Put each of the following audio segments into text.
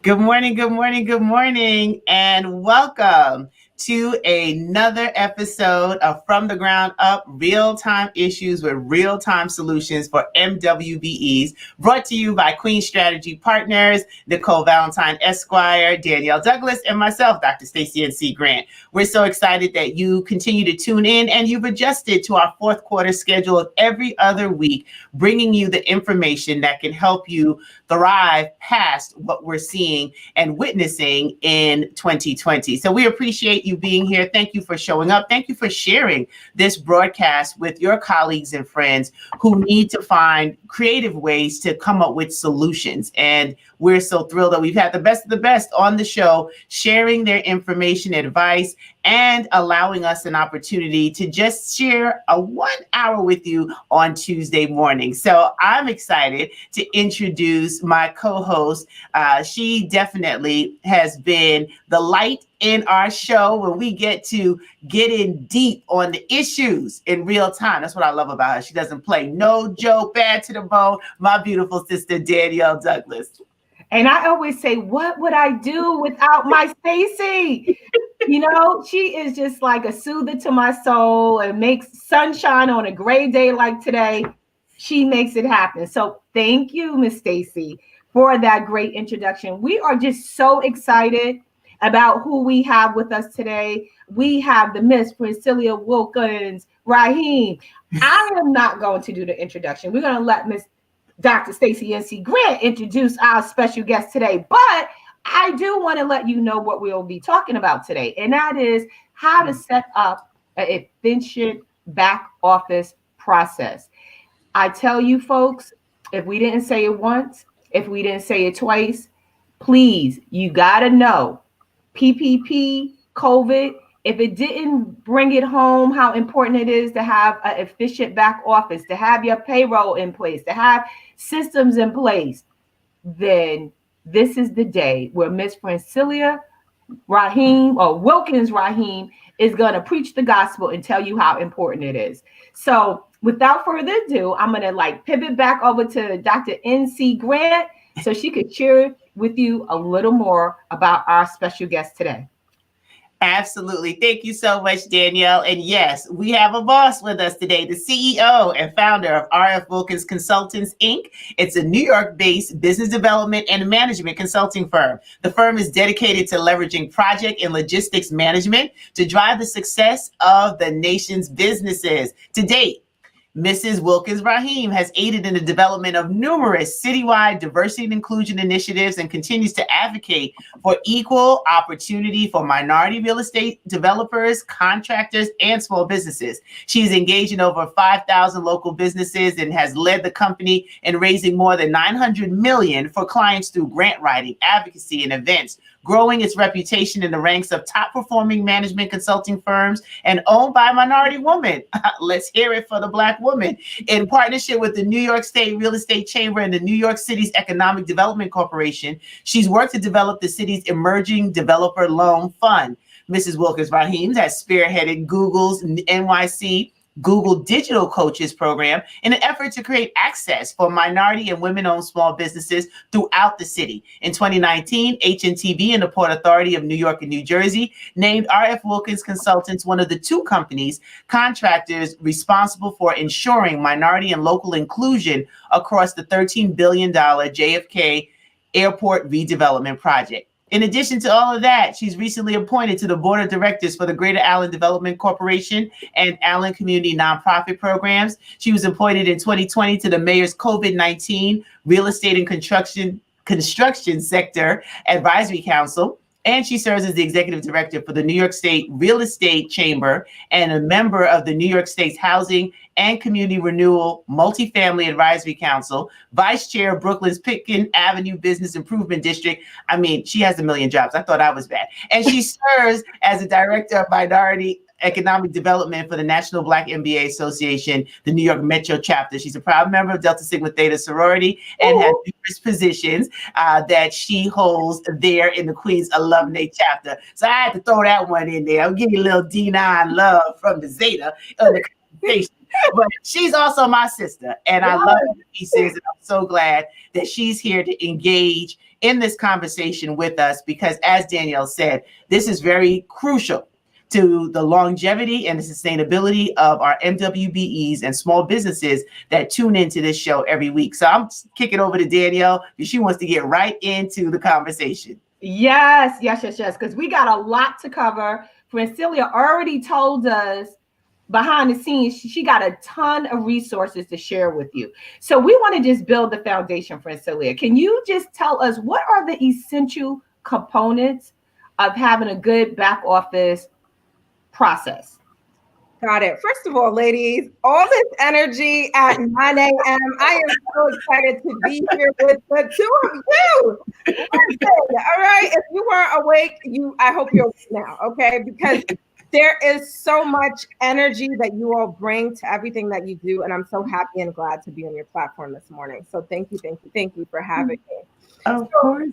Good morning, good morning, good morning, and welcome to another episode of From the Ground Up, Real-Time Issues with Real-Time Solutions for MWBEs, brought to you by Queen Strategy Partners, Nicole Valentine, Esquire, Danielle Douglas, and myself, Dr. Stacie N.C. Grant. We're so excited that you continue to tune in and you've adjusted to our fourth quarter schedule of every other week, bringing you the information that can help you thrive past what we're seeing and witnessing in 2020. So we appreciate you being here. Thank you for showing up. Thank you for sharing this broadcast with your colleagues and friends who need to find creative ways to come up with solutions. And we're so thrilled that we've had the best of the best on the show, sharing their information, advice, and allowing us an opportunity to just share a 1 hour with you on Tuesday morning. So I'm excited to introduce my co-host. She definitely has been the light in our show when we get to get in deep on the issues in real time. That's what I love about her. She doesn't play no joke, bad to the bone. My beautiful sister, Danielle Douglas. And I always say, what would I do without my Stacie? You know, she is just like a soother to my soul and makes sunshine on a gray day like today. She makes it happen. So thank you, Miss Stacie, for that great introduction. We are just so excited about who we have with us today. We have the Miss Francilia Wilkins-Rahim. I am not going to do the introduction. We're going to let Miss Dr. Stacie N.C. Grant introduce our special guest today, but I do want to let you know what we'll be talking about today, and that is how to set up an efficient back office process. I tell you folks, if we didn't say it once, if we didn't say it twice, please, you got to know PPP, COVID, if it didn't bring it home, how important it is to have an efficient back office, to have your payroll in place, to have systems in place, then this is the day where Miss Francilia Rahim or Wilkins-Rahim is going to preach the gospel and tell you how important it is. So without further ado, I'm going to pivot back over to Dr. N.C. Grant so she could share with you a little more about our special guest today. Absolutely. Thank you so much, Danielle. And yes, we have a boss with us today, the CEO and founder of R.F. Wilkins Consultants, Inc. It's a New York-based business development and management consulting firm. The firm is dedicated to leveraging project and logistics management to drive the success of the nation's businesses. To date, Mrs. Wilkins-Rahim has aided in the development of numerous citywide diversity and inclusion initiatives and continues to advocate for equal opportunity for minority real estate developers, contractors, and small businesses. She's engaged in over 5,000 local businesses and has led the company in raising more than $900 million for clients through grant writing, advocacy, and events, growing its reputation in the ranks of top-performing management consulting firms and owned by a minority woman. Let's hear it for the Black woman. In partnership with the New York State Real Estate Chamber and the New York City's Economic Development Corporation, she's worked to develop the city's Emerging Developer Loan Fund. Mrs. Wilkins-Rahim has spearheaded Google's NYC Google Digital Coaches program in an effort to create access for minority and women-owned small businesses throughout the city. In 2019, HNTB and the Port Authority of New York and New Jersey named R.F. Wilkins Consultants one of the two companies contractors responsible for ensuring minority and local inclusion across the $13 billion JFK Airport redevelopment project. In addition to all of that, she's recently appointed to the board of directors for the Greater Allen Development Corporation and Allen Community Nonprofit Programs. She was appointed in 2020 to the mayor's COVID-19 Real Estate and Construction Sector Advisory Council. And she serves as the executive director for the New York State Real Estate Chamber and a member of the New York State's Housing and Community Renewal Multifamily Advisory Council, vice chair of Brooklyn's Pitkin Avenue Business Improvement District. I mean, she has a million jobs. I thought I was bad. And she serves as the director of minority economic development for the National Black MBA Association, the New York Metro chapter. She's a proud member of Delta Sigma Theta sorority and has numerous positions that she holds there in the Queens Alumni chapter. So I had to throw that one in there. I'll give you a little D9 love from the Zeta of the conversation. But she's also my sister, and I love her pieces. And I'm so glad that she's here to engage in this conversation with us because, as Danielle said, this is very crucial to the longevity and the sustainability of our MWBEs and small businesses that tune into this show every week. So I'm kicking over to Danielle because she wants to get right into the conversation. Yes, because we got a lot to cover. Francilia already told us behind the scenes, she got a ton of resources to share with you. So we want to just build the foundation, Francilia. Can you just tell us what are the essential components of having a good back office process? Got it. First of all, ladies, all this energy at 9 a.m. I am so excited to be here with the two of you. Listen, all right. If you weren't awake, I hope you're awake now, okay? Because there is so much energy that you all bring to everything that you do. And I'm so happy and glad to be on your platform this morning. So thank you for having me. Of course.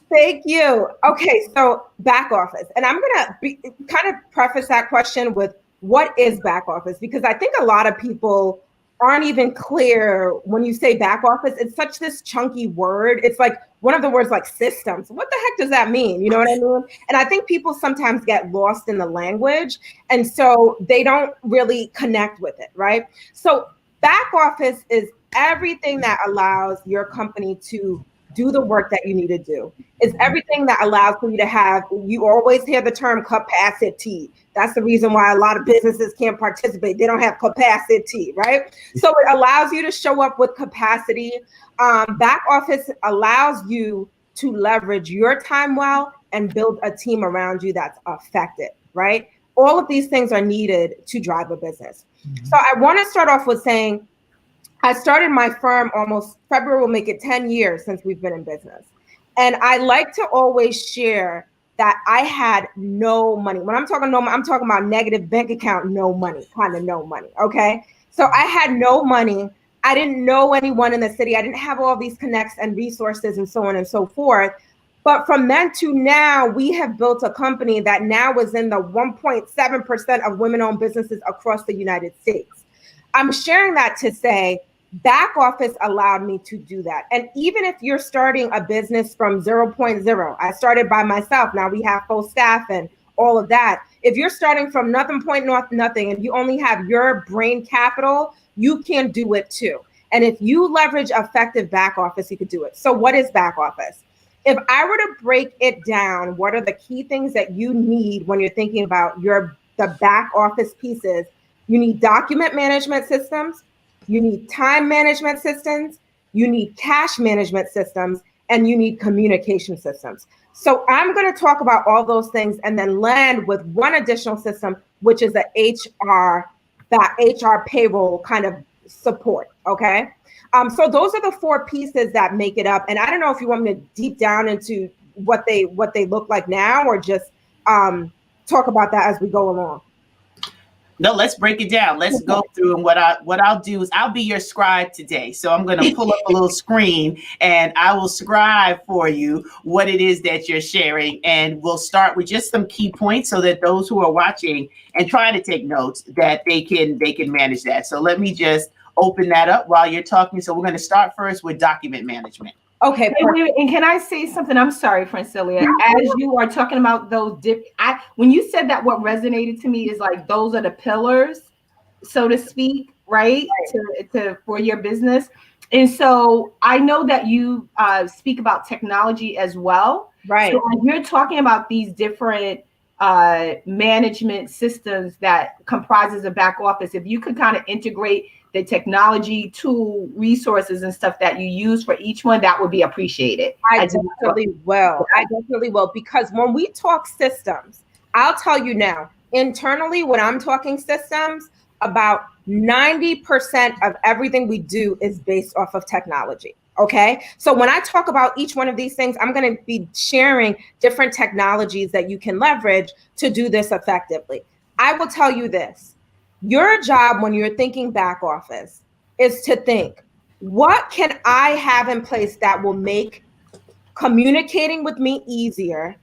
Thank you. Okay, so back office. And I'm going to kind of preface that question with what is back office? Because I think a lot of people aren't even clear when you say back office. It's such this chunky word. It's like one of the words like systems. What the heck does that mean? You know what I mean? And I think people sometimes get lost in the language. And so they don't really connect with it, right? So back office is everything that allows your company to do the work that you need to do. It's everything that allows for you to have, you always hear the term capacity. That's the reason why a lot of businesses can't participate. They don't have capacity, right? So it allows you to show up with capacity. Back office allows you to leverage your time well and build a team around you that's effective, right? All of these things are needed to drive a business. Mm-hmm. So I want to start off with saying, I started my firm almost February will make it 10 years since we've been in business. And I like to always share that I had no money. When I'm talking no money, I'm talking about negative bank account, no money, kind of no money, okay? So I had no money. I didn't know anyone in the city. I didn't have all these connects and resources and so on and so forth. But from then to now, we have built a company that now is in the 1.7% of women-owned businesses across the United States. I'm sharing that to say, back office allowed me to do that. And even if you're starting a business from 0.0, I started by myself. Now we have full staff and all of that. If you're starting from nothing and you only have your brain capital, you can do it too. And if you leverage effective back office, you could do it. So what is back office? If I were to break it down, what are the key things that you need when you're thinking about the back office pieces? You need document management systems. You need time management systems, you need cash management systems, and you need communication systems. So I'm going to talk about all those things and then land with one additional system, which is the HR payroll kind of support, okay? So those are the four pieces that make it up. And I don't know if you want me to deep down into what they look like now or just talk about that as we go along. No, let's break it down. Let's go through, and what I'll do is I'll be your scribe today. So I'm going to pull up a little screen and I will scribe for you what it is that you're sharing. And we'll start with just some key points so that those who are watching and trying to take notes that they can manage that. So let me just open that up while you're talking. So we're going to start first with document management. Okay. And can I say something? I'm sorry, Francilia. As you are talking about those, when you said that, what resonated to me is like those are the pillars, so to speak, right? To for your business. And so I know that you speak about technology as well, right? So when you're talking about these different management systems that comprises a back office, if you could kind of integrate the technology tool resources and stuff that you use for each one, that would be appreciated. I definitely will. Because when we talk systems, I'll tell you now, internally, when I'm talking systems, about 90% of everything we do is based off of technology. Okay. So when I talk about each one of these things, I'm going to be sharing different technologies that you can leverage to do this effectively. I will tell you this. Your job when you're thinking back office is to think, what can I have in place that will make communicating with me easier,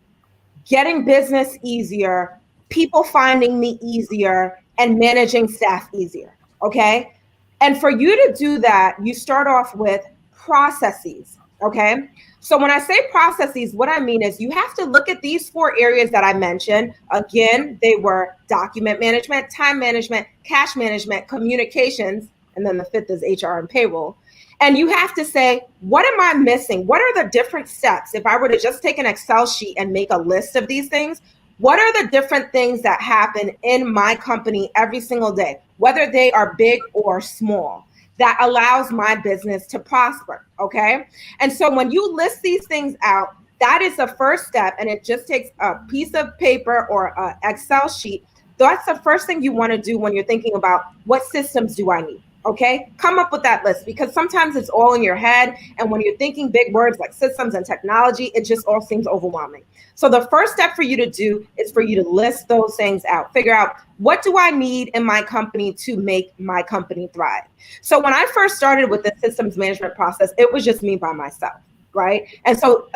getting business easier, people finding me easier, and managing staff easier? okay? And for you to do that, you start off with processes, okay? So when I say processes, what I mean is you have to look at these 4 areas that I mentioned. Again, they were document management, time management, cash management, communications, and then the 5th is HR and payroll. And you have to say, what am I missing? What are the different steps? If I were to just take an Excel sheet and make a list of these things, what are the different things that happen in my company every single day, whether they are big or small, that allows my business to prosper, okay? And so when you list these things out, that is the first step, and it just takes a piece of paper or an Excel sheet. That's the first thing you want to do when you're thinking about what systems do I need, okay? Come up with that list, because sometimes it's all in your head, and when you're thinking big words like systems and technology, it just all seems overwhelming. So the first step for you to do is for you to list those things out. Figure out, what do I need in my company to make my company thrive? So when I first started with the systems management process, it was just me by myself, right? And so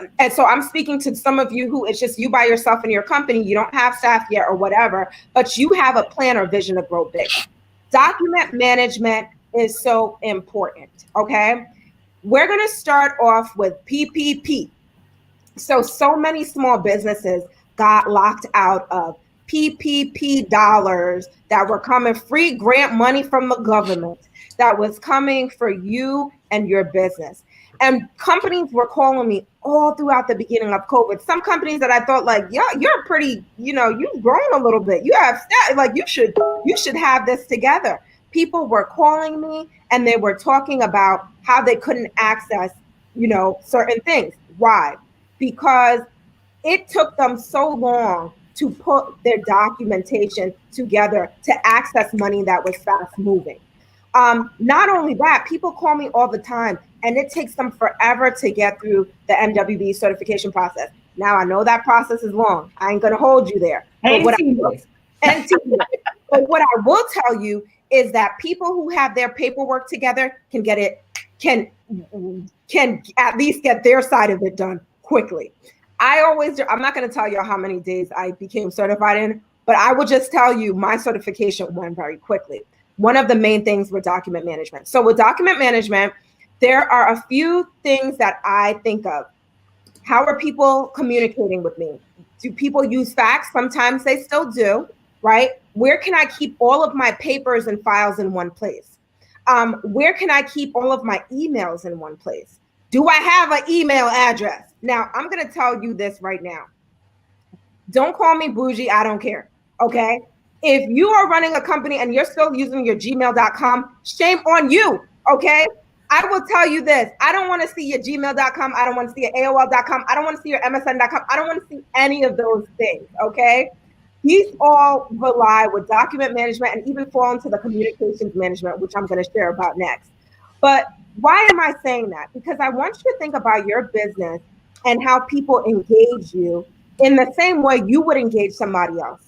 I'm speaking to some of you who it's just you by yourself in your company. You don't have staff yet or whatever, but you have a plan or vision to grow big. Document management is so important, okay? We're gonna start off with PPP. So many small businesses got locked out of PPP dollars that were coming, free grant money from the government that was coming for you and your business. And companies were calling me all throughout the beginning of COVID. Some companies that I thought like, yeah, you're pretty, you've grown a little bit. You have like you should have this together. People were calling me and they were talking about how they couldn't access, certain things. Why? Because it took them so long to put their documentation together to access money that was fast moving. Not only that, people call me all the time and it takes them forever to get through the MWB certification process. Now I know that process is long. I ain't gonna hold you there. But what I will tell you is that people who have their paperwork together can at least get their side of it done quickly. I'm not going to tell you how many days I became certified in, but I will just tell you my certification went very quickly. One of the main things were document management. So with document management, there are a few things that I think of. How are people communicating with me? Do people use fax? Sometimes they still do, right? Where can I keep all of my papers and files in one place? Where can I keep all of my emails in one place? Do I have an email address? Now, I'm going to tell you this right now. Don't call me bougie. I don't care. Okay. If you are running a company and you're still using your gmail.com, shame on you. Okay. I will tell you this. I don't want to see your gmail.com. I don't want to see your AOL.com. I don't want to see your MSN.com. I don't want to see any of those things. Okay. These all rely with document management and even fall into the communications management, which I'm going to share about next. But why am I saying that? Because I want you to think about your business and how people engage you in the same way you would engage somebody else.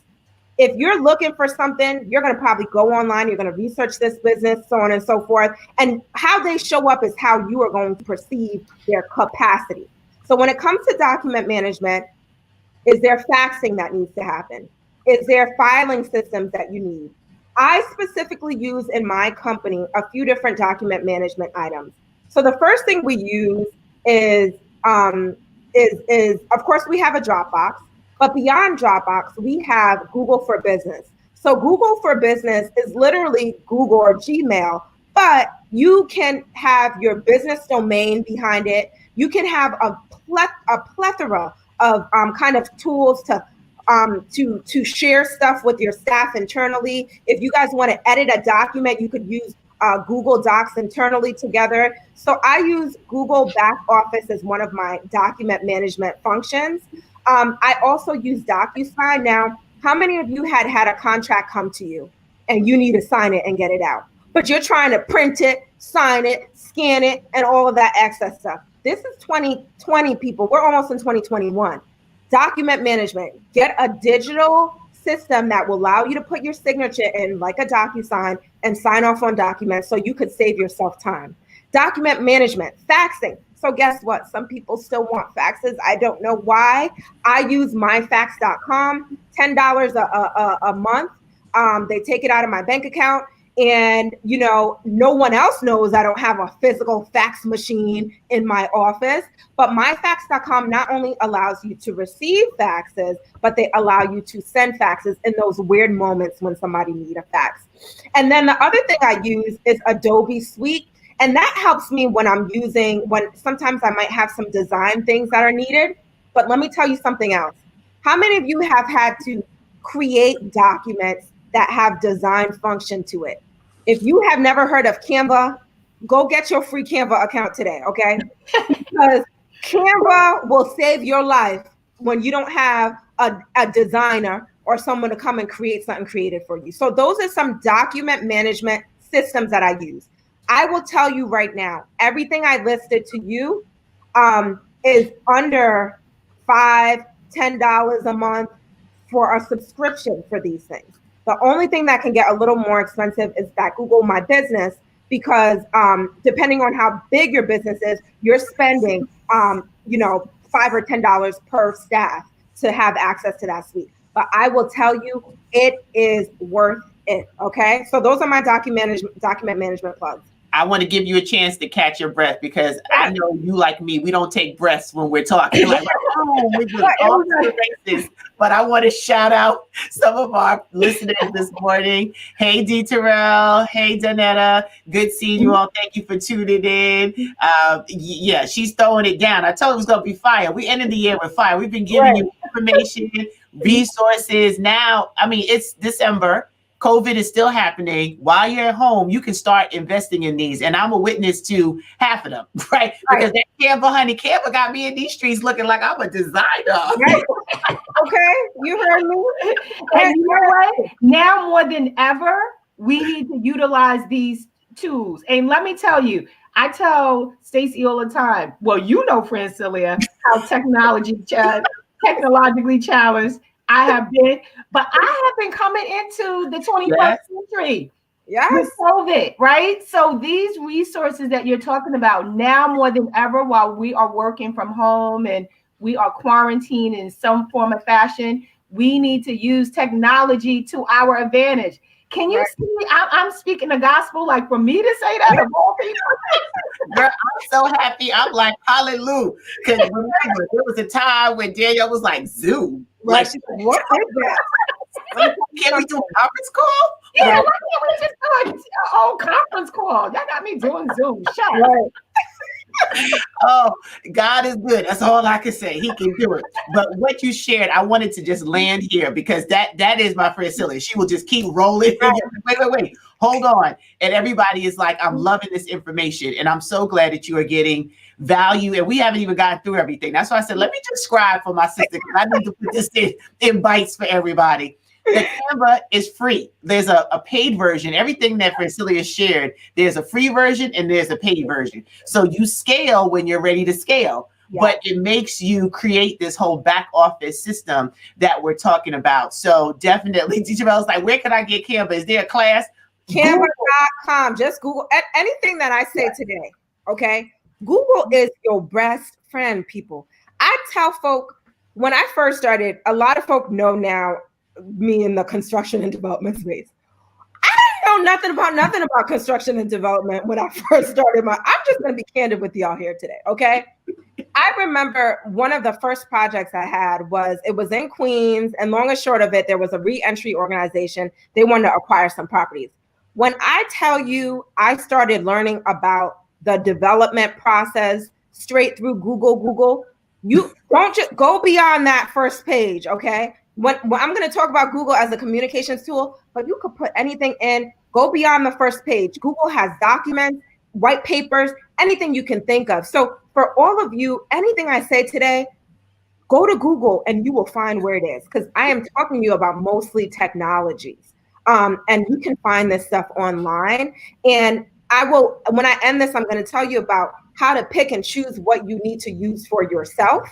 If you're looking for something, you're going to probably go online, you're going to research this business, so on and so forth. And how they show up is how you are going to perceive their capacity. So when it comes to document management, is there faxing that needs to happen? Is there filing systems that you need? I specifically use in my company a few different document management items. So the first thing we use is of course we have a Dropbox, but beyond Dropbox, we have Google for Business. So Google for Business is literally Google or Gmail, but you can have your business domain behind it. You can have a plethora of kind of tools to share stuff with your staff internally. If you guys want to edit a document, you could use Google Docs internally together. So I use Google Back Office as one of my document management functions. I also use DocuSign. Now, how many of you had a contract come to you and you need to sign it and get it out, but you're trying to print it, sign it, scan it, and all of that excess stuff? This is 2020, people. We're almost in 2021. Document management. Get a digital system that will allow you to put your signature in like a DocuSign and sign off on documents so you could save yourself time. Document management, faxing. So guess what? Some people still want faxes. I don't know why. I use myfax.com, $10 a month. They take it out of my bank account. And, you know, no one else knows I don't have a physical fax machine in my office. But myfax.com not only allows you to receive faxes, but they allow you to send faxes in those weird moments when somebody needs a fax. And then the other thing I use is Adobe Suite. And that helps me when sometimes I might have some design things that are needed. But let me tell you something else. How many of you have had to create documents that have design function to it? If you have never heard of Canva, go get your free Canva account today, okay? Because Canva will save your life when you don't have a designer or someone to come and create something creative for you. So those are some document management systems that I use. I will tell you right now, everything I listed to you is under $5, $10 a month for a subscription for these things. The only thing that can get a little more expensive is that Google My Business, because depending on how big your business is, you're spending $5 or $10 per staff to have access to that suite. But I will tell you, it is worth it. Okay, so those are my document management plugs. I want to give you a chance to catch your breath because I know you, like me, we don't take breaths when we're talking. Like, we just off the races. But I want to shout out some of our listeners this morning. Hey, D. Terrell. Hey, Danetta. Good seeing you all. Thank you for tuning in. Yeah, she's throwing it down. I told her it was going to be fire. We ended the year with fire. We've been giving you information, resources. Now, I mean, it's December. COVID is still happening. While you're at home, you can start investing in these. And I'm a witness to half of them, right? Because that Canva got me in these streets looking like I'm a designer. Right. Okay, you heard me. And you know what? Now more than ever, we need to utilize these tools. And let me tell you, I tell Stacie all the time, well, you know, Francilia, how technologically challenged I have been, but I have been coming into the 21st century with COVID, right? So these resources that you're talking about now more than ever, while we are working from home and we are quarantined in some form of fashion, we need to use technology to our advantage. Can you see me? I'm speaking the gospel, like for me to say that of all people. Girl, I'm so happy. I'm like, hallelujah. Because remember, there was a time when Danielle was like, Zoom. Like, what is that? Can we do a conference call? Yeah, why can't we just do an old conference call? Y'all got me doing Zoom. Shut up. Oh, God is good. That's all I can say. He can do it. But what you shared, I wanted to just land here because that is my friend Silly. She will just keep rolling. Wait. Hold on. And everybody is like, I'm loving this information. And I'm so glad that you are getting value. And we haven't even gotten through everything. That's why I said, let me just scribe for my sister because I need to put this in bites for everybody. The Canva is free. There's a paid version. Everything that Francilia shared, there's a free version and there's a paid version. So you scale when you're ready to scale. Yeah. But it makes you create this whole back office system that we're talking about. So definitely, teacher was like, where can I get Canva? Is there a class? Canva.com. Just Google anything that I say today. Okay. Google is your best friend, people. I tell folk when I first started, a lot of folk know now me in the construction and development space. I didn't know nothing about construction and development when I first started I'm just going to be candid with y'all here today. Okay. I remember one of the first projects I had it was in Queens, and long and short of it, there was a re-entry organization. They wanted to acquire some properties. When I tell you, I started learning about the development process straight through Google. You don't just go beyond that first page. Okay. When I'm going to talk about Google as a communications tool, but you could put anything in, go beyond the first page. Google has documents, white papers, anything you can think of. So for all of you, anything I say today, go to Google and you will find where it is, because I am talking to you about mostly technologies. And you can find this stuff online. And when I end this, I'm going to tell you about how to pick and choose what you need to use for yourself.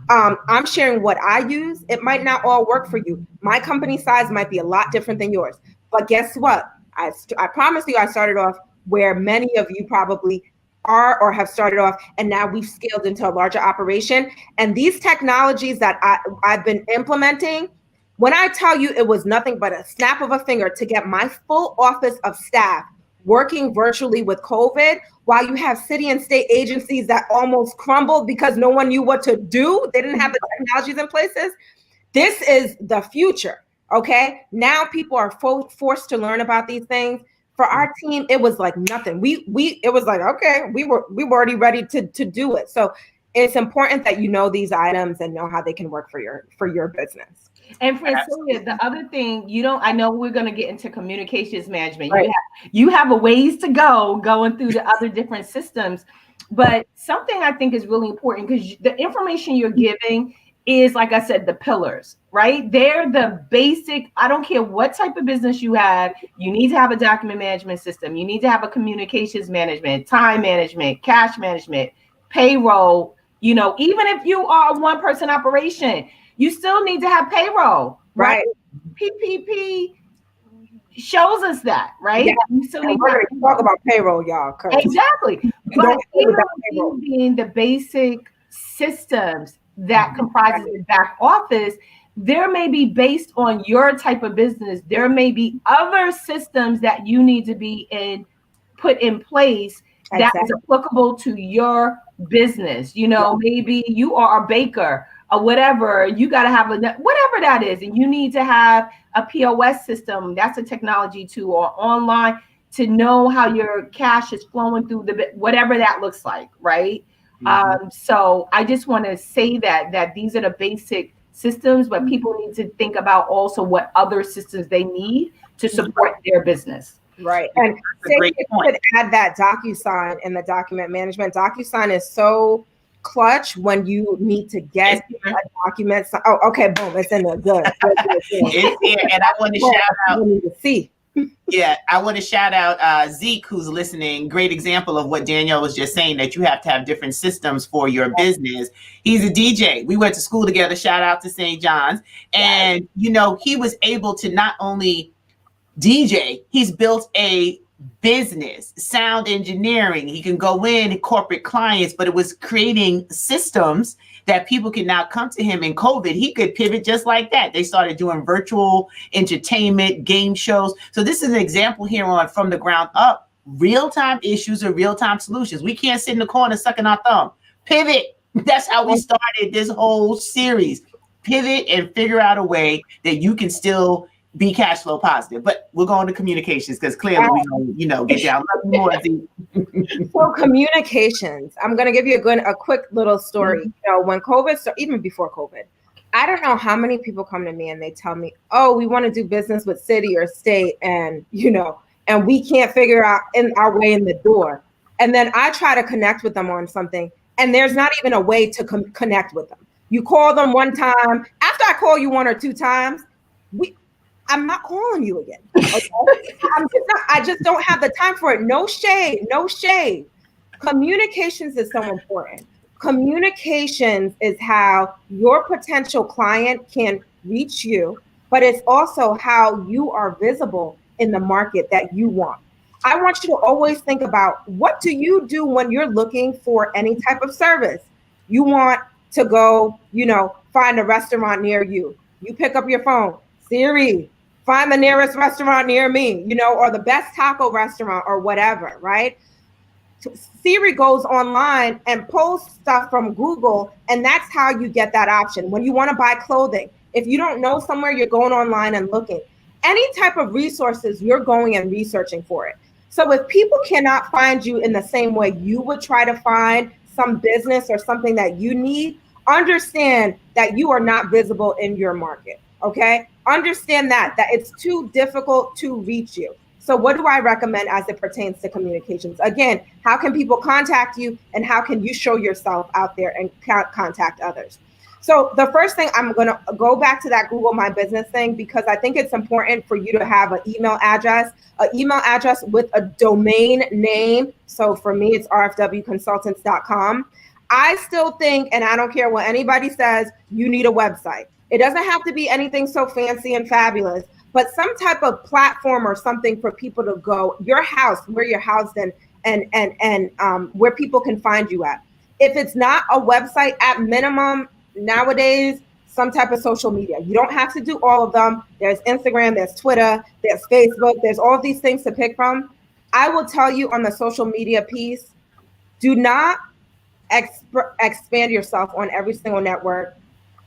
I'm sharing what I use. It might not all work for you. My company size might be a lot different than yours. But guess what? I promise you, I started off where many of you probably are or have started off, and now we've scaled into a larger operation. And these technologies that I've been implementing, When I tell you it was nothing but a snap of a finger to get my full office of staff working virtually with COVID, while you have city and state agencies that almost crumbled because no one knew what to do. They didn't have the technologies in places. This is the future, okay? Now people are forced to learn about these things. For our team, it was like nothing. It was like, okay, we were already ready to do it. So it's important that you know these items and know how they can work for your business. And Francilia, the other thing, I know we're going to get into communications management. Right. You have a ways to go going through the other different systems, but something I think is really important, because the information you're giving is, like I said, the pillars, right? They're the basic. I don't care what type of business you have. You need to have a document management system. You need to have a communications management, time management, cash management, payroll. Even if you are a one-person operation, you still need to have payroll, right? PPP shows us that, right? Yeah. You still need to talk about payroll, y'all. Exactly. But even being the basic systems that comprises the back office, there may be, based on your type of business, there may be other systems that you need to be put in place that is applicable to your business. Maybe you are a baker or whatever, you got to have whatever that is, and you need to have a POS system. That's a technology tool, or online, to know how your cash is flowing through whatever that looks like, right? Mm-hmm. So I just want to say that these are the basic systems, but people need to think about also what other systems they need to support their business. Right. And Stacie could add that DocuSign in the document management. DocuSign is so clutch when you need to get a document. Oh, okay, boom, it's in there. Good. It's here, and I want to shout out. Yeah, I want to shout out Zeke, who's listening. Great example of what Danielle was just saying, that you have to have different systems for your business. He's a DJ. We went to school together. Shout out to St. John's. And, he was able to not only DJ, he's built a business, sound engineering. He can go in corporate clients, but it was creating systems that people can now come to him in COVID. He could pivot just like that. They started doing virtual entertainment, game shows. So this is an example here on From the Ground Up, real-time issues or real-time solutions. We can't sit in the corner sucking our thumb. Pivot. That's how we started this whole series. Pivot and figure out a way that you can still be cash flow positive. But we're going to communications, because clearly we don't, get down more. So communications, I'm going to give you a quick little story. When COVID started, even before COVID, I don't know how many people come to me and they tell me, oh, we want to do business with city or state, and and we can't figure out our way in the door. And then I try to connect with them on something, and there's not even a way to connect with them. You call them one time. After I call you one or two times, I'm not calling you again. Okay? I just don't have the time for it. No shade. Communications is so important. Communications is how your potential client can reach you, but it's also how you are visible in the market that you want. I want you to always think about, what do you do when you're looking for any type of service? You want to go, find a restaurant near you. You pick up your phone, Siri, find the nearest restaurant near me, or the best taco restaurant or whatever, right? Siri goes online and pulls stuff from Google, and that's how you get that option. When you want to buy clothing, if you don't know somewhere, you're going online and looking. Any type of resources, you're going and researching for it. So if people cannot find you in the same way you would try to find some business or something that you need, understand that you are not visible in your market, okay? Understand that it's too difficult to reach you. So what do I recommend as it pertains to communications? Again, how can people contact you, and how can you show yourself out there and contact others? So the first thing, I'm going to go back to that Google My Business thing, because I think it's important for you to have an email address with a domain name. So for me, it's rfwconsultants.com. I still think, and I don't care what anybody says, you need a website. It doesn't have to be anything so fancy and fabulous, but some type of platform or something for people to go, your house, where you're housed in, and where people can find you at. If it's not a website, at minimum nowadays, some type of social media. You don't have to do all of them. There's Instagram, there's Twitter, there's Facebook, there's all of these things to pick from. I will tell you on the social media piece, do not expand yourself on every single network.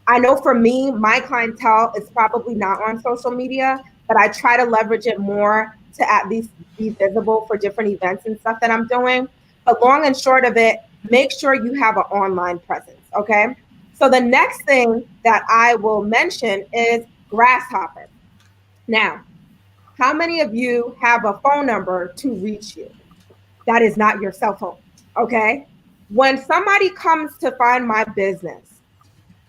I know for me, my clientele is probably not on social media, but I try to leverage it more to at least be visible for different events and stuff that I'm doing. But long and short of it, make sure you have an online presence, okay? So the next thing that I will mention is Grasshopper. Now, how many of you have a phone number to reach you? That is not your cell phone, okay? When somebody comes to find my business,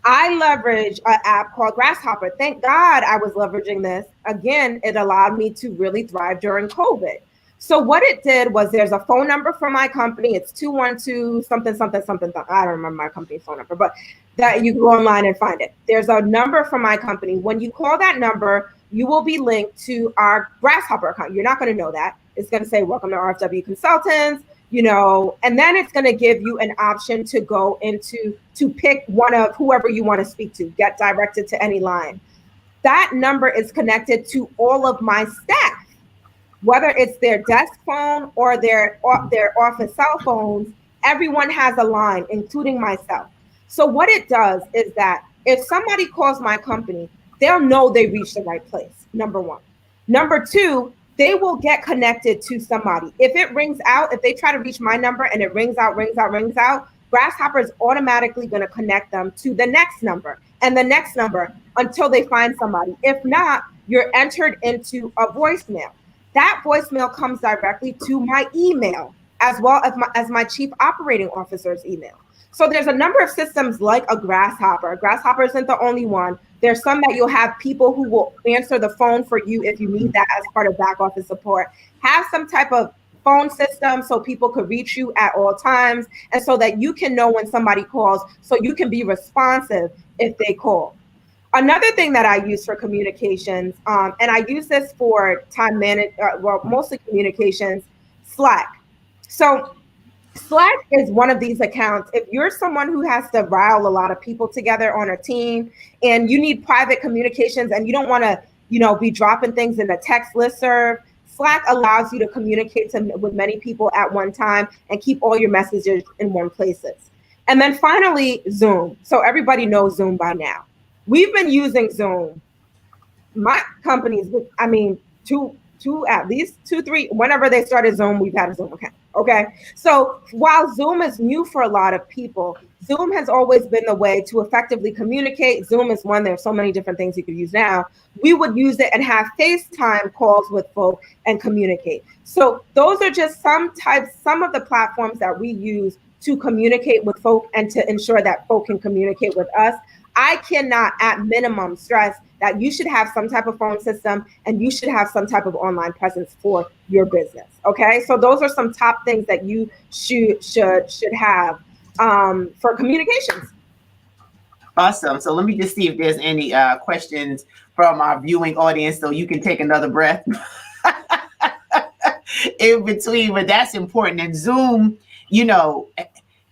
I leverage an app called Grasshopper. Thank God I was leveraging this. Again, it allowed me to really thrive during COVID. So what it did was there's a phone number for my company. It's 212 something, something, something. I don't remember my company's phone number, but that you can go online and find it. There's a number for my company. When you call that number, you will be linked to our Grasshopper account. You're not going to know that. It's going to say, welcome to RFW Consultants, you know, and then it's going to give you an option to go into, to pick one of whoever you want to speak to, get directed to any line. That number is connected to all of my staff, whether it's their desk phone or their office cell phones. Everyone has a line, including myself. So what it does is that if somebody calls my company, they'll know they reached the right place, number one. Number two, they will get connected to somebody. If it rings out, if they try to reach my number and it rings out, Grasshopper is automatically going to connect them to the next number and the next number until they find somebody. If not, you're entered into a voicemail. That voicemail comes directly to my email, as well as my chief operating officer's email. So there's a number of systems like a Grasshopper. Grasshopper isn't the only one. There's some that you'll have people who will answer the phone for you if you need that as part of back office support. Have some type of phone system so people could reach you at all times, and so that you can know when somebody calls, so you can be responsive if they call. Another thing that I use for communications, and I use this for time management, mostly communications, Slack. So Slack is one of these accounts. If you're someone who has to rile a lot of people together on a team and you need private communications and you don't want to, be dropping things in a text listserv, Slack allows you to communicate with many people at one time and keep all your messages in one places. And then finally, Zoom. So everybody knows Zoom by now. We've been using Zoom. My company's, at least two, three, whenever they started Zoom, we've had a Zoom account. Okay. So while Zoom is new for a lot of people, Zoom has always been the way to effectively communicate. Zoom is one, there's so many different things you could use now. We would use it and have FaceTime calls with folk and communicate. So those are just some of the platforms that we use to communicate with folk and to ensure that folk can communicate with us. I cannot at minimum stress that you should have some type of phone system and you should have some type of online presence for your business. Okay, so those are some top things that you should have for communications. Awesome. So let me just see if there's any questions from our viewing audience, so you can take another breath in between. But that's important. And Zoom,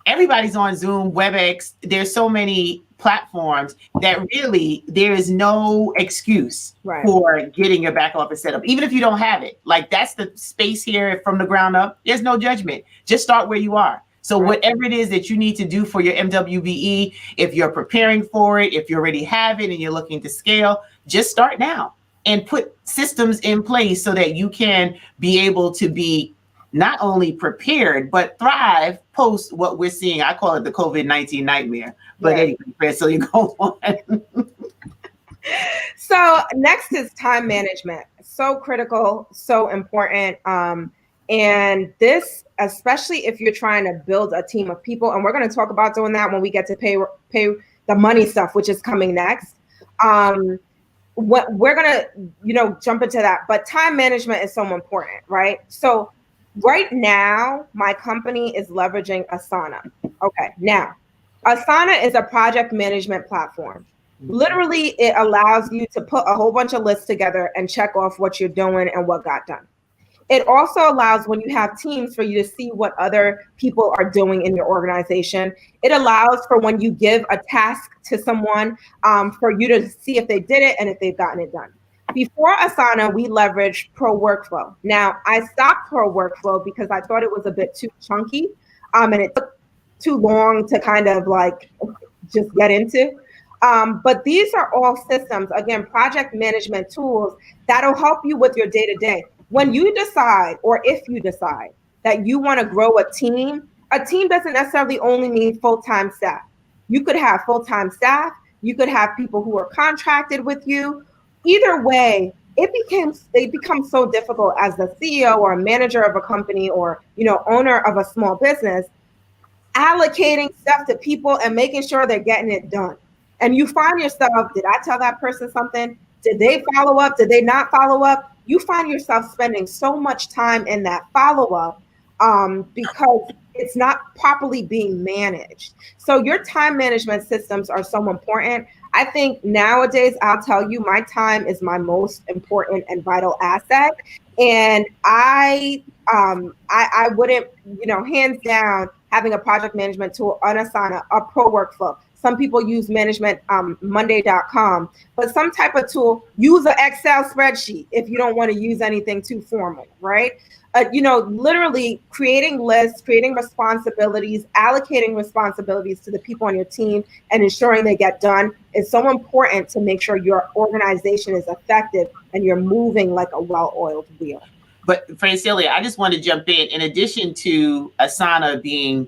everybody's on Zoom, WebEx. There's so many platforms that really there is no excuse for getting your back office set up, even if you don't have it. Like, that's the space here from the ground up. There's no judgment. Just start where you are. So whatever it is that you need to do for your MWBE, if you're preparing for it, if you already have it and you're looking to scale, just start now and put systems in place so that you can be able to be not only prepared, but thrive post what we're seeing. I call it the COVID-19 nightmare. But anyway, so you go on. So next is time management. So critical, so important. And this, especially if you're trying to build a team of people, and we're going to talk about doing that when we get to pay the money stuff, which is coming next. What we're going to, jump into that. But time management is so important, right? So right now, my company is leveraging Asana. Okay, now, Asana is a project management platform. Literally, it allows you to put a whole bunch of lists together and check off what you're doing and what got done. It also allows, when you have teams, for you to see what other people are doing in your organization. It allows for when you give a task to someone, for you to see if they did it and if they've gotten it done. Before Asana, we leveraged Pro Workflow. Now, I stopped Pro Workflow because I thought it was a bit too chunky, and it took too long to kind of like just get into. But these are all systems, again, project management tools that'll help you with your day-to-day. When you decide, or if you decide that you want to grow a team doesn't necessarily only mean full-time staff. You could have full-time staff. You could have people who are contracted with you. Either way, it becomes so difficult as the CEO or a manager of a company, or owner of a small business, allocating stuff to people and making sure they're getting it done. And you find yourself, did I tell that person something? Did they follow up? Did they not follow up? You find yourself spending so much time in that follow-up because it's not properly being managed. So your time management systems are so important. I think nowadays, I'll tell you, my time is my most important and vital asset. And I wouldn't, hands down, having a project management tool on Asana, a Pro Workflow. Some people use management Monday.com, but some type of tool, use an Excel spreadsheet if you don't want to use anything too formal, right? Literally creating lists, creating responsibilities, allocating responsibilities to the people on your team, and ensuring they get done is so important to make sure your organization is effective and you're moving like a well-oiled wheel. But Francilia, I just want to jump in. In addition to Asana being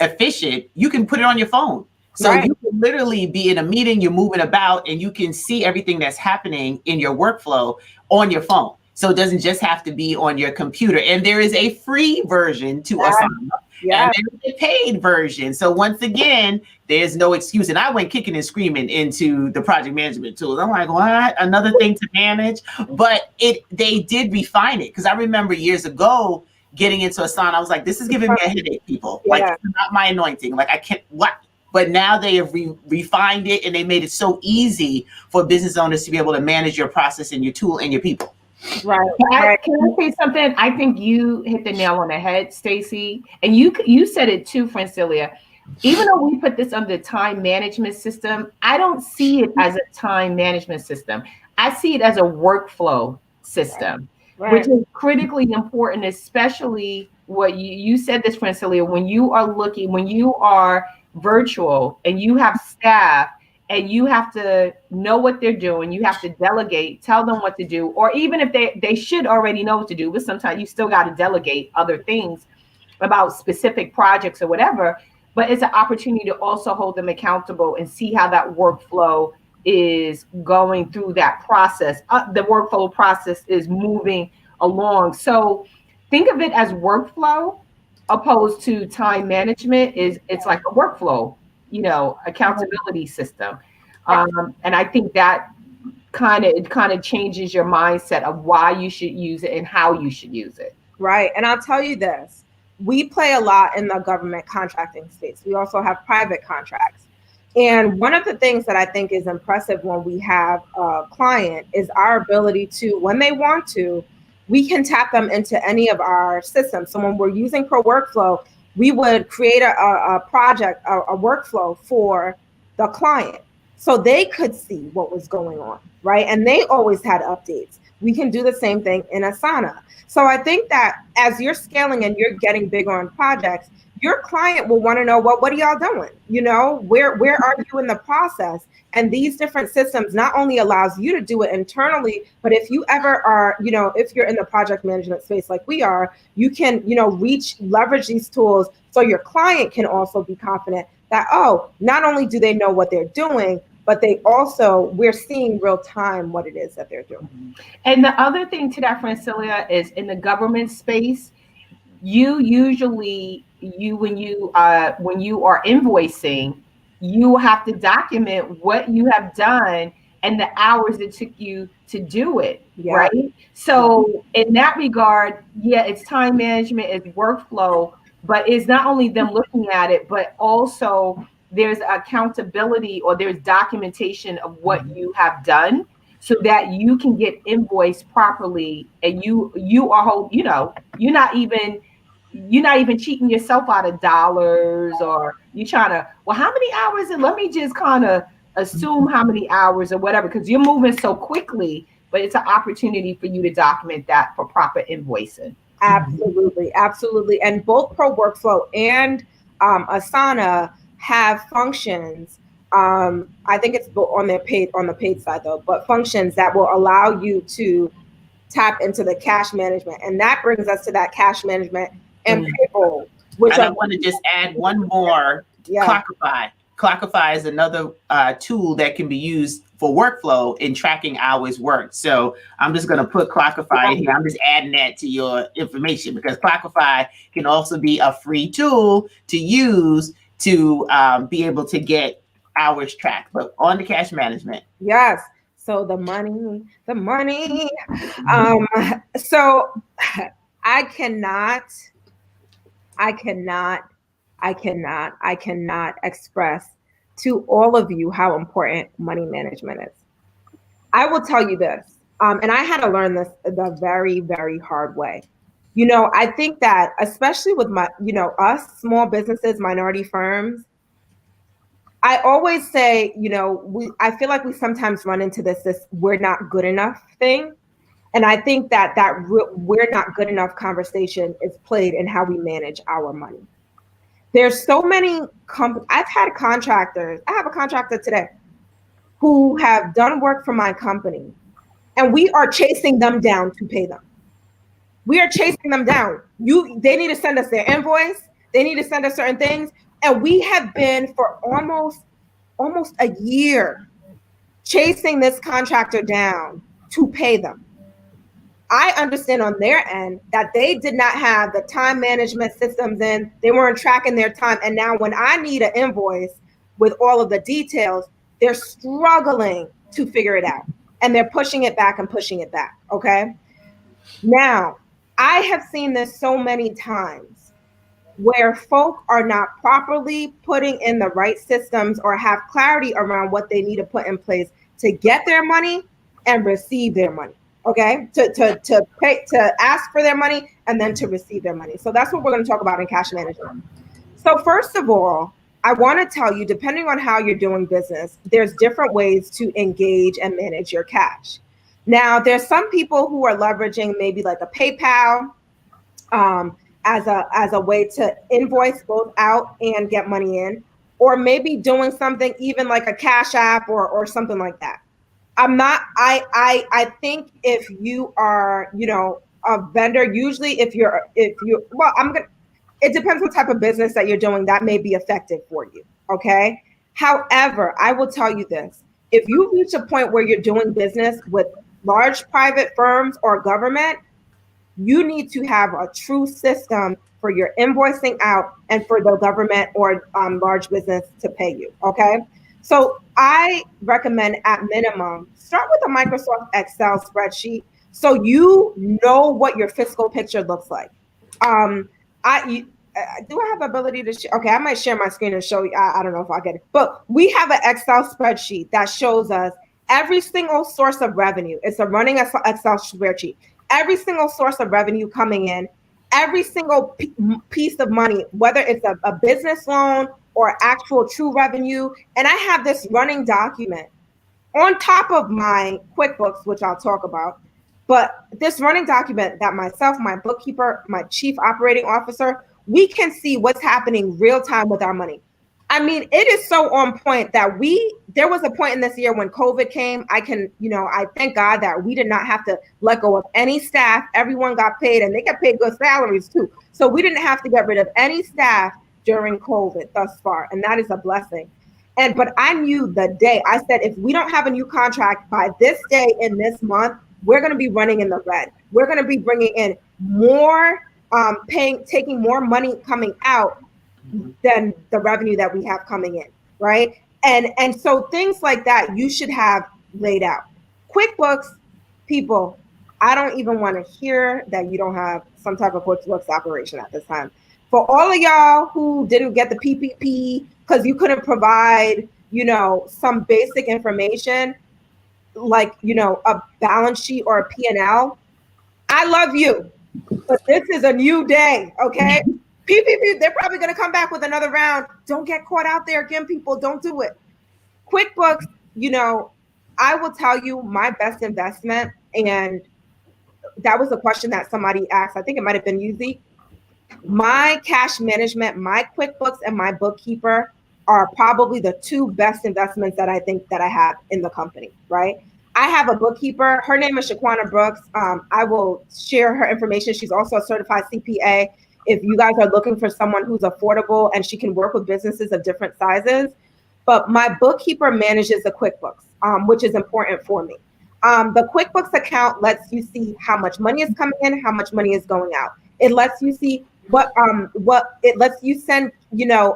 efficient, you can put it on your phone. So Right. You can literally be in a meeting, you're moving about, and you can see everything that's happening in your workflow on your phone. So it doesn't just have to be on your computer. And there is a free version to Asana, and there's a paid version. So once again, there's no excuse. And I went kicking and screaming into the project management tools. I'm like, what? Another thing to manage? But they did refine it, because I remember years ago getting into Asana, I was like, this is giving me a headache, people. Yeah. Like, it's not my anointing. Like, I can't, what? But now they have refined it, and they made it so easy for business owners to be able to manage your process and your tool and your people. Right. Can I say something? I think you hit the nail on the head, Stacie, and you said it too, Francilia. Even though we put this under time management system, I don't see it as a time management system. I see it as a workflow system, which is critically important, especially what you said this, Francilia, when you are virtual and you have staff and you have to know what they're doing, you have to delegate, tell them what to do, or even if they should already know what to do, but sometimes you still got to delegate other things about specific projects or whatever. But it's an opportunity to also hold them accountable and see how that workflow is going through that process. The workflow process is moving along. So think of it as workflow opposed to time management. It's like a workflow, accountability system. And I think that kind of changes your mindset of why you should use it and how you should use it. Right. And I'll tell you this, we play a lot in the government contracting space. We also have private contracts. And one of the things that I think is impressive when we have a client is our ability to, when they want to, we can tap them into any of our systems. So when we're using Pro Workflow, we would create a project, a workflow for the client so they could see what was going on, right? And they always had updates. We can do the same thing in Asana. So I think that as you're scaling and you're getting bigger on projects, your client will want to know, well, what are y'all doing? Where are you in the process? And these different systems not only allows you to do it internally, but if you ever are, if you're in the project management space like we are, you can, leverage these tools so your client can also be confident that, not only do they know what they're doing, but we're seeing real time what it is that they're doing. And the other thing to that, Francilia, is in the government space, when you are invoicing, you have to document what you have done and the hours it took you to do it, right? So in that regard, it's time management, it's workflow, but it's not only them looking at it, but also there's accountability or there's documentation of what you have done. so that you can get invoiced properly, and you are whole, you're not even cheating yourself out of dollars, or you trying to, well, how many hours, and let me just kind of assume how many hours or whatever, because you're moving so quickly. But it's an opportunity for you to document that for proper invoicing. Absolutely, absolutely. And both Pro Workflow and Asana have functions. I think it's on the paid side though, but functions that will allow you to tap into the cash management, and that brings us to that cash management and payroll. Which I want to just add one more. Yeah. Clockify. Clockify is another tool that can be used for workflow in tracking hours worked. So I'm just going to put Clockify in here. I'm just adding that to your information, because Clockify can also be a free tool to use to be able to get hours tracked. But on the cash management. Yes. So the money. So I cannot express to all of you how important money management is. I will tell you this, and I had to learn this the very, very hard way. I think that especially with us small businesses, minority firms, I always say, I feel like we sometimes run into this we're not good enough thing. And I think that we're not good enough conversation is played in how we manage our money. There's so many I've had contractors. I have a contractor today who have done work for my company, and we are chasing them down to pay them. We are chasing them down. They need to send us their invoice. They need to send us certain things. And we have been for almost a year chasing this contractor down to pay them. I understand on their end that they did not have the time management systems in. They weren't tracking their time. And now when I need an invoice with all of the details, they're struggling to figure it out. And they're pushing it back and pushing it back. Okay. Now, I have seen this so many times where folk are not properly putting in the right systems or have clarity around what they need to put in place to get their money and receive their money. Okay, to pay, to ask for their money and then to receive their money. So that's what we're going to talk about in cash management. So first of all, I want to tell you, depending on how you're doing business, there's different ways to engage and manage your cash. Now, there's some people who are leveraging maybe like a PayPal as a way to invoice both out and get money in, or maybe doing something even like a Cash App or something like that. I think if you are, a vendor, usually it depends what type of business that you're doing, that may be effective for you. Okay. However, I will tell you this, if you reach a point where you're doing business with large private firms or government, you need to have a true system for your invoicing out and for the government or large business to pay you. Okay. So I recommend at minimum, start with a Microsoft Excel spreadsheet so you know what your fiscal picture looks like. Do I have the ability to share? Okay, I might share my screen and show you. I don't know if I'll get it. But we have an Excel spreadsheet that shows us every single source of revenue. It's a running Excel spreadsheet. Every single source of revenue coming in, every single piece of money, whether it's a business loan or actual true revenue. And I have this running document on top of my QuickBooks, which I'll talk about. But this running document that myself, my bookkeeper, my chief operating officer, we can see what's happening real time with our money. I mean, it is so on point that there was a point in this year when COVID came. I thank God that we did not have to let go of any staff. Everyone got paid and they got paid good salaries too. So we didn't have to get rid of any staff during COVID thus far. And that is a blessing. But I knew the day I said, if we don't have a new contract by this day in this month, we're going to be running in the red. We're going to be bringing in more, taking more money coming out than the revenue that we have coming in, right? And so things like that you should have laid out. QuickBooks, people, I don't even want to hear that you don't have some type of QuickBooks operation at this time. For all of y'all who didn't get the PPP because you couldn't provide, some basic information, like, you know, a balance sheet or a P&L, I love you, but this is a new day, okay? PPP, they're probably going to come back with another round. Don't get caught out there again, people. Don't do it. QuickBooks, you know, I will tell you my best investment, and that was a question that somebody asked. I think it might have been you, Zeke. My cash management, my QuickBooks, and my bookkeeper are probably the two best investments that I think that I have in the company, right? I have a bookkeeper. Her name is Shaquana Brooks. I will share her information. She's also a certified CPA. If you guys are looking for someone who's affordable and she can work with businesses of different sizes. But my bookkeeper manages the QuickBooks, which is important for me. The QuickBooks account lets you see how much money is coming in, how much money is going out. It lets you see what it lets you send, you know,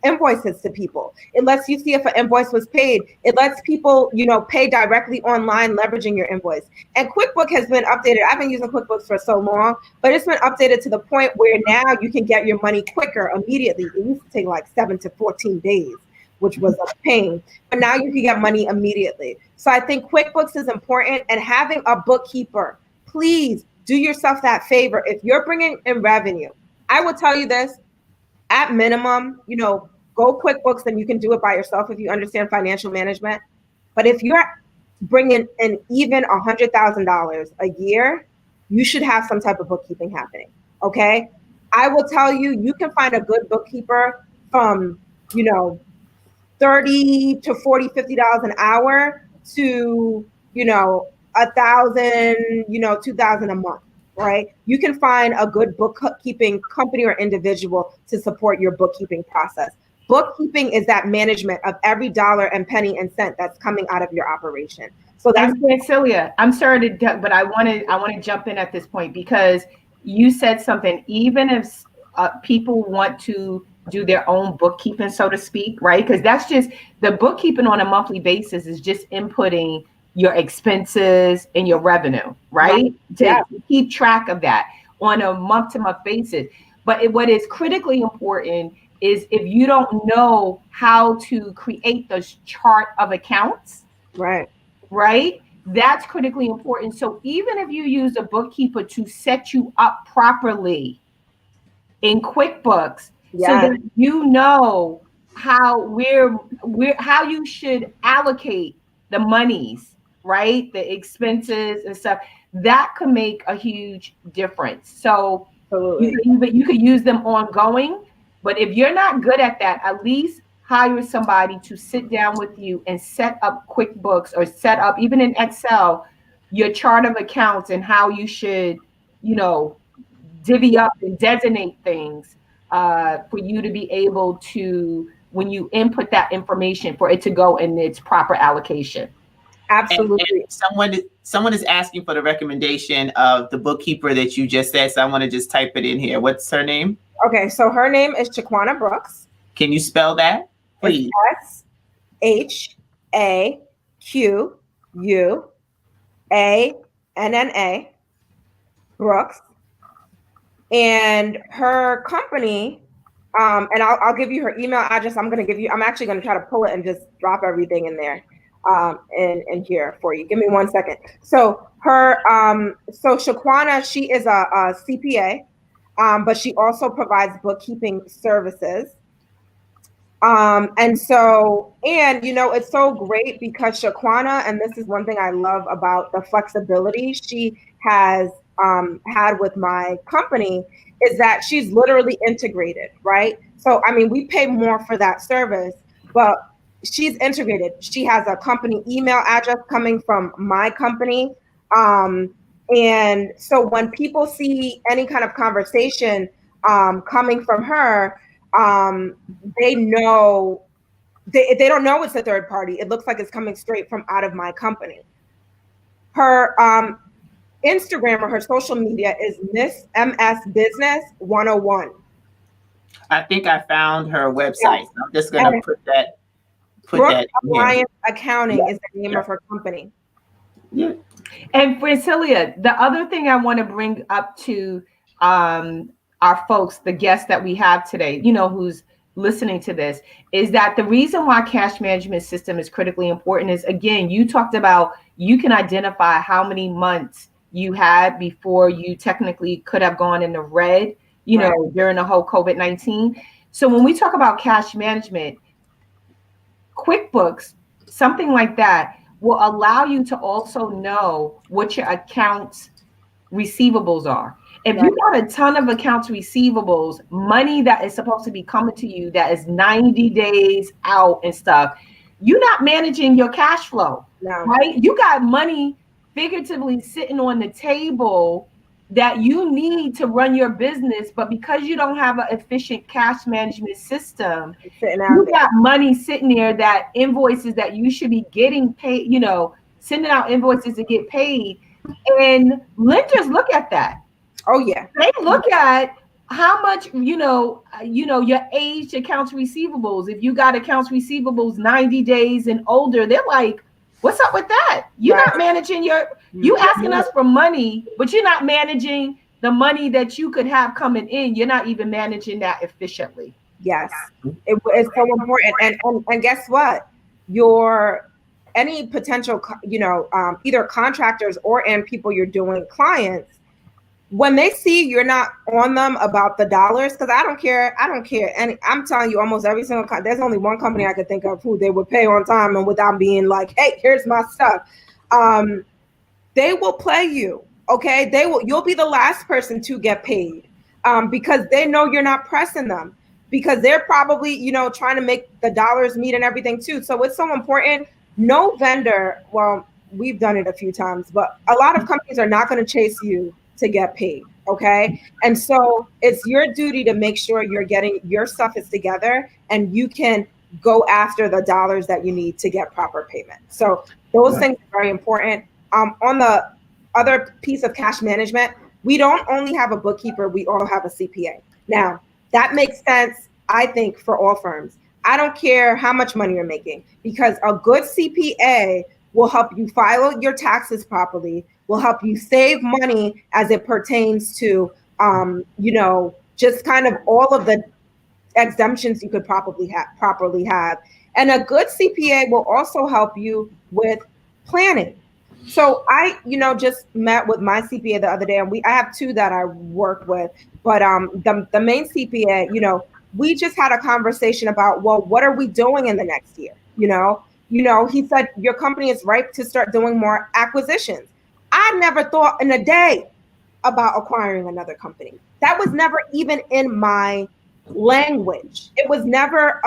invoices to people. It lets you see if an invoice was paid. It lets people, you know, pay directly online, leveraging your invoice. And QuickBooks has been updated. I've been using QuickBooks for so long, but it's been updated to the point where now you can get your money quicker, immediately. It used to take like 7 to 14 days, which was a pain, but now you can get money immediately. So I think QuickBooks is important, and having a bookkeeper, please do yourself that favor. If you're bringing in revenue, I will tell you this, at minimum, you know, go QuickBooks, and you can do it by yourself if you understand financial management. But if you're bringing in even $100,000 a year, you should have some type of bookkeeping happening, okay? I will tell you, you can find a good bookkeeper from, you know, $30 to $40, $50 an hour to, you know, $1,000, you know, $2,000 a month, right? You can find a good bookkeeping company or individual to support your bookkeeping process. Bookkeeping is that management of every dollar and penny and cent that's coming out of your operation. So that's Francilia, I'm sorry to, but I want to jump in at this point, because you said something. Even if people want to do their own bookkeeping, so to speak, right? Because that's just the bookkeeping on a monthly basis is just inputting your expenses and your revenue, right? To keep track of that on a month-to-month basis. But what is critically important is if you don't know how to create the chart of accounts, right? That's critically important. So even if you use a bookkeeper to set you up properly in QuickBooks, so that you know how how you should allocate the monies, right? The expenses and stuff, that could make a huge difference. So you could use them ongoing, but if you're not good at that, at least hire somebody to sit down with you and set up QuickBooks, or set up, even in Excel, your chart of accounts and how you should, you know, divvy up and designate things for you to be able to, when you input that information, for it to go in its proper allocation. Absolutely. And someone is asking for the recommendation of the bookkeeper that you just said, so I want to just type it in here. What's her name? Okay, so her name is Shaquana Brooks. Can you spell that, please? SHAQUANNA Brooks. And her company, and I'll give you her email address. I'm actually going to try to pull it and just drop everything in there, in here for you. Give me 1 second. So her, so Shaquana, she is a CPA, but she also provides bookkeeping services. And you know, it's so great because Shaquana, and this is one thing I love about the flexibility she has had with my company, is that she's literally integrated, right? So, I mean, we pay more for that service, but she's integrated. She has a company email address coming from my company. And so when people see any kind of conversation coming from her, they know, they don't know it's a third party. It looks like it's coming straight from out of my company. Her Instagram or her social media is Miss MS Business 101. I think I found her website. So I'm just going to put that. Alliance Accounting is the name of her company. Yeah. And Francilia, the other thing I want to bring up to our folks, the guest that we have today, you know, who's listening to this is that the reason why cash management system is critically important is, again, you talked about you can identify how many months you had before you technically could have gone in the red, you know, during the whole COVID-19. So when we talk about cash management, QuickBooks, something like that, will allow you to also know what your accounts receivables are. If you got a ton of accounts receivables, money that is supposed to be coming to you that is 90 days out and stuff, you're not managing your cash flow, right? You got money figuratively sitting on the table that you need to run your business, but because you don't have an efficient cash management system, you got money sitting there, that invoices that you should be getting paid, you know, sending out invoices to get paid. And lenders look at that. Oh yeah. They look at how much, you know, your aged accounts receivables. If you got accounts receivables 90 days and older, they're like, what's up with that? You're not managing you asking us for money, but you're not managing the money that you could have coming in. You're not even managing that efficiently. Yes, it's so important. And guess what? Any potential, you know, either contractors and people you're doing, clients, when they see you're not on them about the dollars, because I don't care. And I'm telling you, almost every single there's only one company I could think of who they would pay on time and without being like, hey, here's my stuff. They will play you. Okay, you'll be the last person to get paid because they know you're not pressing them, because they're probably, you know, trying to make the dollars meet and everything too. So it's so important. No vendor, well, we've done it a few times, but a lot of companies are not going to chase you to get paid. Okay. And so it's your duty to make sure you're getting your stuff is together and you can go after the dollars that you need to get proper payment. So those things are very important. On the other piece of cash management, we don't only have a bookkeeper, we all have a CPA. Now, that makes sense, I think, for all firms. I don't care how much money you're making, because a good CPA will help you file your taxes properly, will help you save money as it pertains to, you know, just kind of all of the exemptions you could properly have. And a good CPA will also help you with planning. So I, you know, just met with my CPA the other day, and I have two that I work with, but the main CPA, you know, we just had a conversation about, well, what are we doing in the next year? You know, he said, your company is ripe to start doing more acquisitions. I never thought in a day about acquiring another company. That was never even in my language. It was never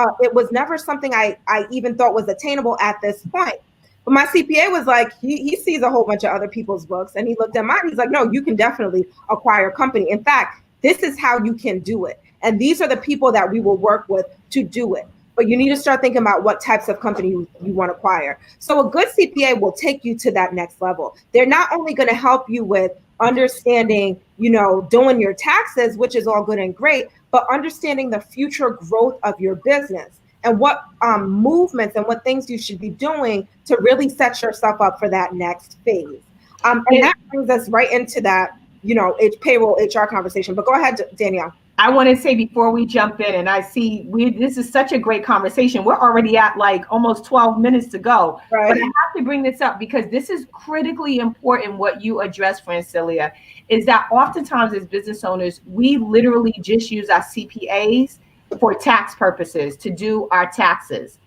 something I even thought was attainable at this point. But my CPA was like, he sees a whole bunch of other people's books, and he looked at mine. He's like, no, you can definitely acquire a company. In fact, this is how you can do it. And these are the people that we will work with to do it. But you need to start thinking about what types of company you want to acquire. So a good CPA will take you to that next level. They're not only going to help you with understanding, you know, doing your taxes, which is all good and great, but understanding the future growth of your business and what movements and what things you should be doing to really set yourself up for that next phase. And that brings us right into that, you know, payroll HR conversation. But go ahead, Danielle. I want to say before we jump in, and I see this is such a great conversation. We're already at like almost 12 minutes to go. Right. But I have to bring this up because this is critically important. What you addressed, Francilia, is that oftentimes as business owners, we literally just use our CPAs for tax purposes to do our taxes.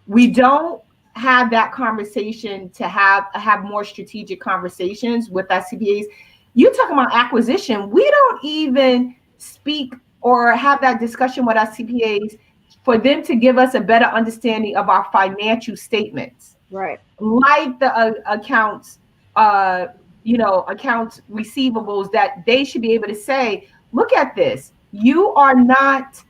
We don't have that conversation to have more strategic conversations with our CPAs. You talking about acquisition. We don't even speak or have that discussion with our CPAs for them to give us a better understanding of our financial statements. Right. Like the accounts, accounts receivables, that they should be able to say, look at this. You are not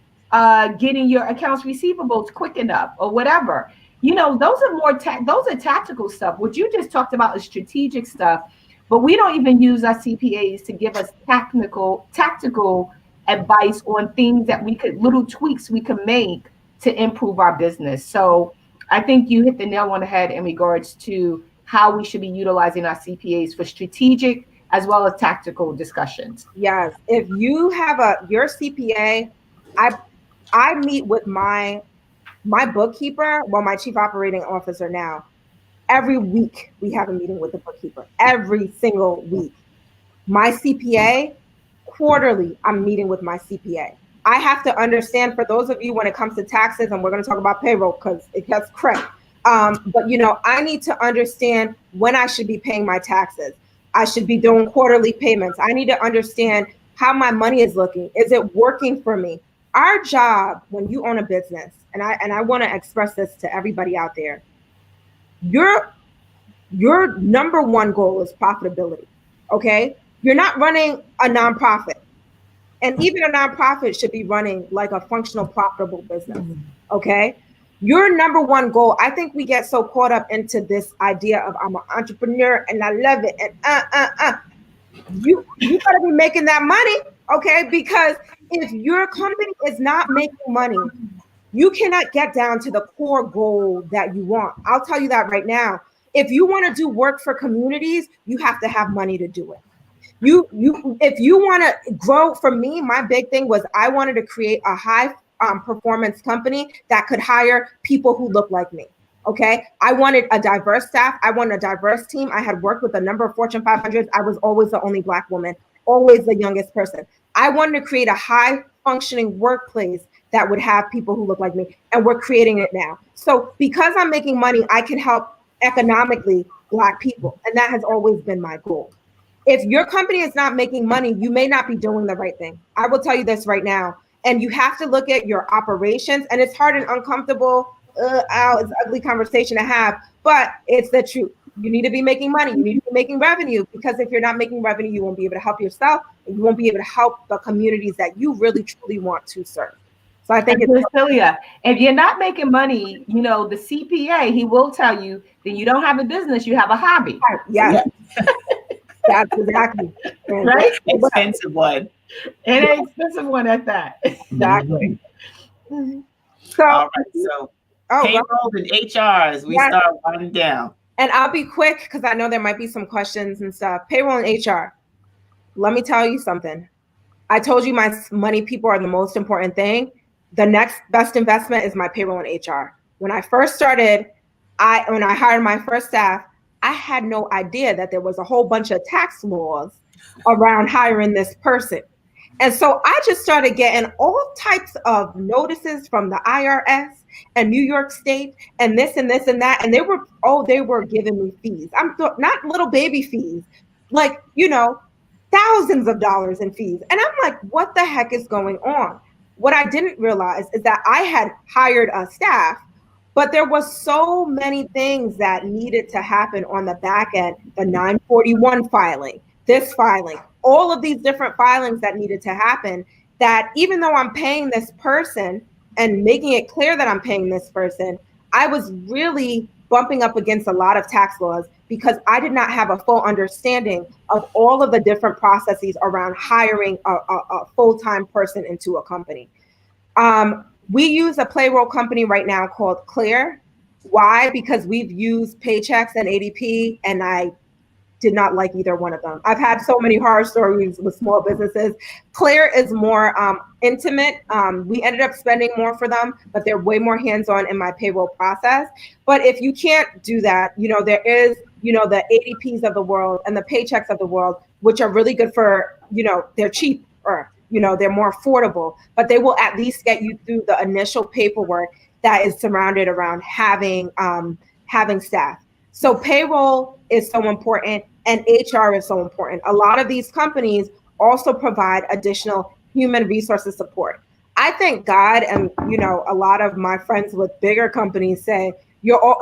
getting your accounts receivables quick enough or whatever. You know, those are those are tactical stuff. What you just talked about is strategic stuff, but we don't even use our CPAs to give us tactical advice on things that little tweaks we can make to improve our business. So I think you hit the nail on the head in regards to how we should be utilizing our CPAs for strategic as well as tactical discussions. Yes. If you have your CPA, I meet with my bookkeeper, well, my chief operating officer now. Every week we have a meeting with the bookkeeper, every single week. My CPA, quarterly, I'm meeting with my CPA. I have to understand, for those of you, when it comes to taxes, and we're going to talk about payroll because it gets credit. But I need to understand when I should be paying my taxes. I should be doing quarterly payments. I need to understand how my money is looking. Is it working for me? Our job when you own a business, and I want to express this to everybody out there, your number one goal is profitability. Okay? You're not running a nonprofit. And even a nonprofit should be running like a functional, profitable business. Okay? Your number one goal, I think we get so caught up into this idea of I'm an entrepreneur and I love it. And you gotta be making that money, okay? Because if your company is not making money, you cannot get down to the core goal that you want. I'll tell you that right now. If you want to do work for communities, you have to have money to do it. If you want to grow, for me, my big thing was I wanted to create a high performance company that could hire people who look like me. Okay. I wanted a diverse staff. I wanted a diverse team. I had worked with a number of Fortune 500s. I was always the only Black woman, always the youngest person. I wanted to create a high functioning workplace that would have people who look like me. And we're creating it now. So because I'm making money, I can help economically Black people. And that has always been my goal. If your company is not making money, you may not be doing the right thing. I will tell you this right now. And you have to look at your operations. And it's hard and uncomfortable. It's an ugly conversation to have, but it's the truth. You need to be making money. You need to be making revenue, because if you're not making revenue, you won't be able to help yourself. And you won't be able to help the communities that you really, truly want to serve. So I think Francilia, if you're not making money, the CPA, he will tell you that you don't have a business, you have a hobby. Yeah. That's exactly right. Expensive one. And an expensive one at that. Exactly. So, all right. So payroll and HR as we start winding down. And I'll be quick because I know there might be some questions and stuff. Payroll and HR. Let me tell you something. I told you my money people are the most important thing. The next best investment is my payroll and HR. When I first started, when I hired my first staff, I had no idea that there was a whole bunch of tax laws around hiring this person. And so I just started getting all types of notices from the IRS and New York State and this and this and that. And they were giving me fees. I'm not little baby fees, like, thousands of dollars in fees. And I'm like, what the heck is going on? What I didn't realize is that I had hired a staff, but there was so many things that needed to happen on the back end, the 941 filing, this filing, all of these different filings that needed to happen, that even though I'm paying this person and making it clear that I'm paying this person, I was really bumping up against a lot of tax laws because I did not have a full understanding of all of the different processes around hiring a full-time person into a company. We use a payroll company right now called Clear. Why? Because we've used Paychex and ADP, and I did not like either one of them. I've had so many horror stories with small businesses. Clear is more intimate. We ended up spending more for them, but they're way more hands-on in my payroll process. But if you can't do that, there is, the ADPs of the world and the Paychex of the world, which are really good for, they're cheaper, they're more affordable, but they will at least get you through the initial paperwork that is surrounded around having staff. So payroll is so important and HR is so important. A lot of these companies also provide additional human resources support. I thank God, and a lot of my friends with bigger companies say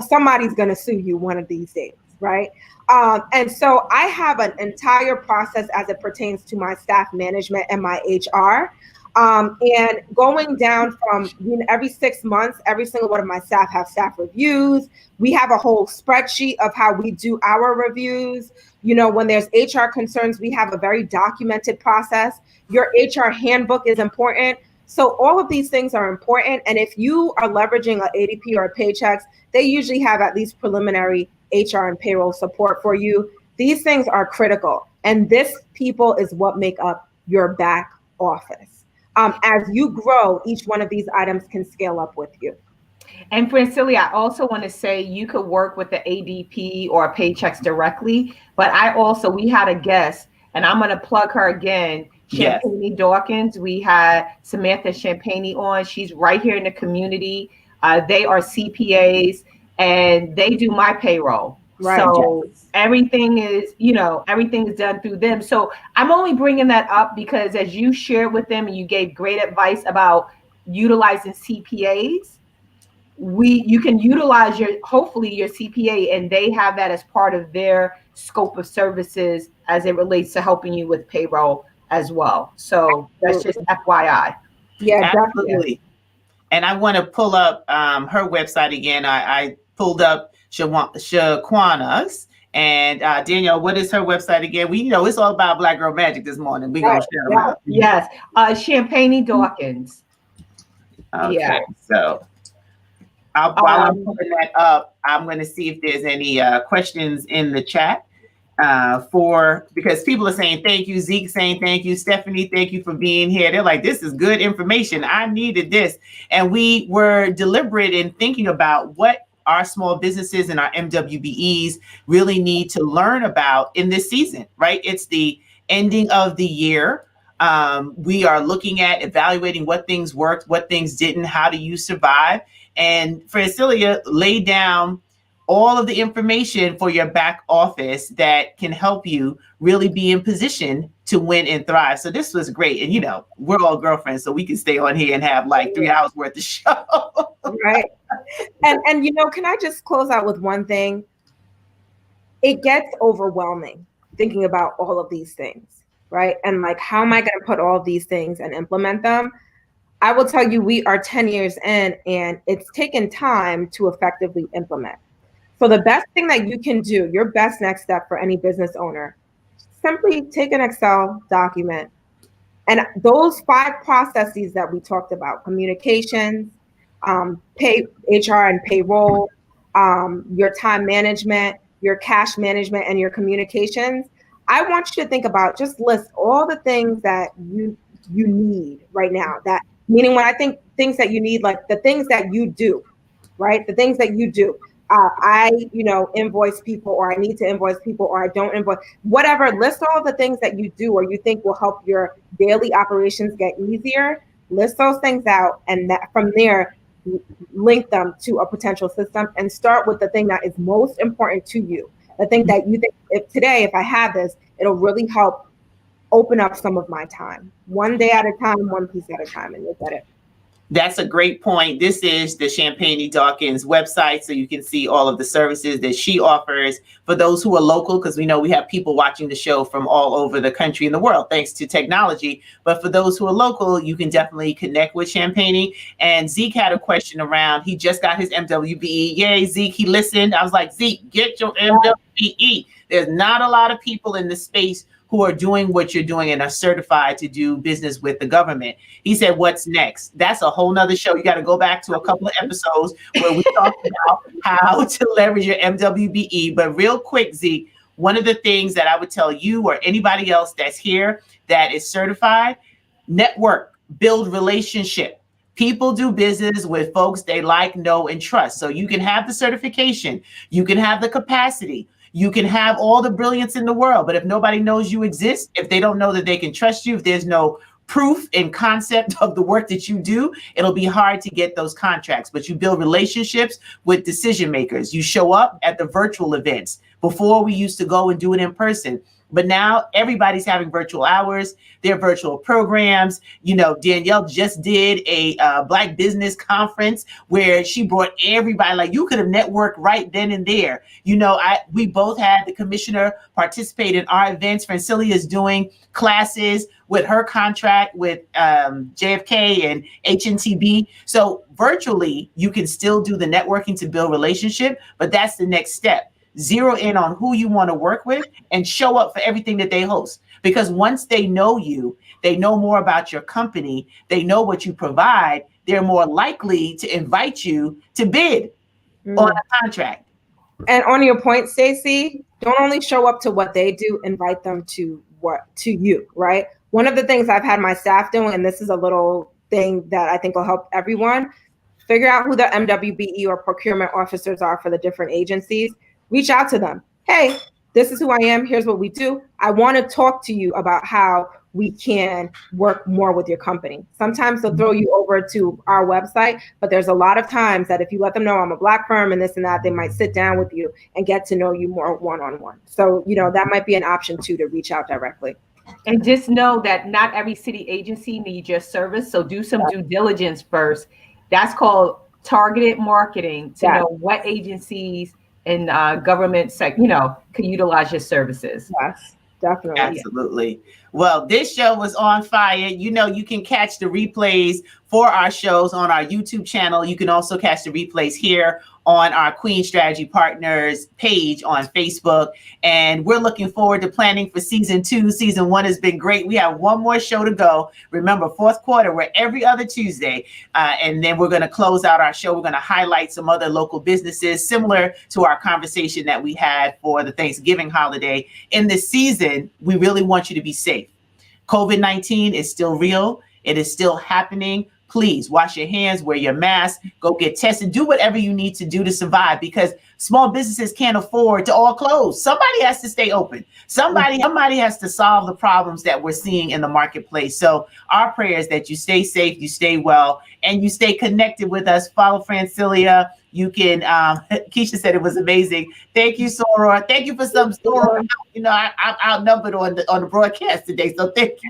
somebody's going to sue you one of these days, right? And so I have an entire process as it pertains to my staff management and my HR. And going down from every 6 months, every single one of my staff have staff reviews. We have a whole spreadsheet of how we do our reviews. When there's HR concerns, we have a very documented process. Your HR handbook is important. So all of these things are important. And if you are leveraging an ADP or a Paychex, they usually have at least preliminary HR and payroll support for you. These things are critical. And this people is what make up your back office. As you grow, each one of these items can scale up with you. And Francilia, I also want to say you could work with the ADP or Paychecks directly, but we had a guest, and I'm going to plug her again, Yes. Champagne Dawkins. We had Samantha Champagne on. She's right here in the community. They are CPAs, and they do my payroll. Right. So everything is done through them. So I'm only bringing that up because as you shared with them and you gave great advice about utilizing CPAs, you can utilize hopefully your CPA, and they have that as part of their scope of services as it relates to helping you with payroll as well. So that's just FYI. Yeah, absolutely. Definitely. And I want to pull up her website again. I pulled up Shaquana's. And Danielle, what is her website again? It's all about Black Girl Magic this morning. We're going to share them out. Yes. Champagne Dawkins. Okay. Yeah. So while I'm pulling that up, I'm going to see if there's any questions in the chat because people are saying thank you. Zeke saying thank you. Stephanie, thank you for being here. They're like, this is good information. I needed this. And we were deliberate in thinking about what our small businesses and our MWBEs really need to learn about in this season, right? It's the ending of the year. We are looking at evaluating what things worked, what things didn't, how do you survive? And Francilia laid down all of the information for your back office that can help you really be in position to win and thrive. So this was great. And, we're all girlfriends, so we can stay on here and have like 3 hours worth of show. Right. And can I just close out with one thing? It gets overwhelming thinking about all of these things, right? And like, how am I going to put all of these things and implement them? I will tell you, we are 10 years in, and it's taken time to effectively implement. So the best thing that you can do, your best next step for any business owner, simply take an Excel document, and those 5 processes that we talked about: communications, HR and payroll, your time management, your cash management, and your communications. I want you to think about, just list all the things that you need right now. That meaning, when I think things that you need, like the things that you do, right? The things that you do. I invoice people, or I need to invoice people, or I don't invoice, whatever. List all the things that you do or you think will help your daily operations get easier. List those things out, and that from there, link them to a potential system, and start with the thing that is most important to you. The thing that you think, if I have this, it'll really help open up some of my time. One day at a time, one piece at a time, and you'll get it. That's a great point. This is the Champagne Dawkins website, so you can see all of the services that she offers for those who are local, because we know we have people watching the show from all over the country and the world, thanks to technology. But for those who are local, you can definitely connect with Champagne. And Zeke had a question around, he just got his MWBE. Yay, Zeke, he listened. I was like, Zeke, get your MWBE. There's not a lot of people in the space who are doing what you're doing and are certified to do business with the government. He said, what's next? That's a whole nother show. You got to go back to a couple of episodes where we talked about how to leverage your MWBE. But real quick, Zeke, one of the things that I would tell you or anybody else that's here that is certified, network, build relationship. People do business with folks they like, know, and trust. So you can have the certification, you can have the capacity, you can have all the brilliance in the world, but if nobody knows you exist, if they don't know that they can trust you, if there's no proof and concept of the work that you do, it'll be hard to get those contracts. But you build relationships with decision makers. You show up at the virtual events. Before, we used to go and do it in person. But now everybody's having virtual hours, their virtual programs. Danielle just did a Black business conference where she brought everybody. Like, you could have networked right then and there. We both had the commissioner participate in our events. Francilia is doing classes with her contract with JFK and HNTB. So virtually, you can still do the networking to build relationship, but that's the next step. Zero in on who you want to work with and show up for everything that they host. Because once they know you, they know more about your company, they know what you provide, they're more likely to invite you to bid on a contract. And on your point, Stacie, don't only show up to what they do, invite them to you, right? one of the things I've had my staff doing, and this is a little thing that I think will help everyone, figure out who the MWBE or procurement officers are for the different agencies. Reach out to them. Hey, this is who I am. Here's what we do. I want to talk to you about how we can work more with your company. Sometimes they'll throw you over to our website, but there's a lot of times that if you let them know I'm a Black firm and this and that, they might sit down with you and get to know you more one-on-one. So, that might be an option too, to reach out directly. And just know that not every city agency needs your service. So do some due diligence first. That's called targeted marketing to know what agencies and government can utilize your services. Yes, definitely. Absolutely. Well, this show was on fire. You can catch the replays for our shows on our YouTube channel. You can also catch the replays here on our Queen Strategy Partners page on Facebook. And we're looking forward to planning for season 2. Season 1 has been great. We have one more show to go. Remember, fourth quarter, we're every other Tuesday. And then we're going to close out our show. We're going to highlight some other local businesses similar to our conversation that we had for the Thanksgiving holiday. In this season, we really want you to be safe. COVID-19 is still real. It is still happening. Please wash your hands, wear your mask, go get tested, do whatever you need to do to survive, because small businesses can't afford to all close. Somebody has to stay open. Somebody has to solve the problems that we're seeing in the marketplace. So our prayer is that you stay safe, you stay well, and you stay connected with us. Follow Francilia. You can, Keisha said it was amazing. Thank you, Sora. Thank you for some Sora. I'm outnumbered on the broadcast today, so thank you.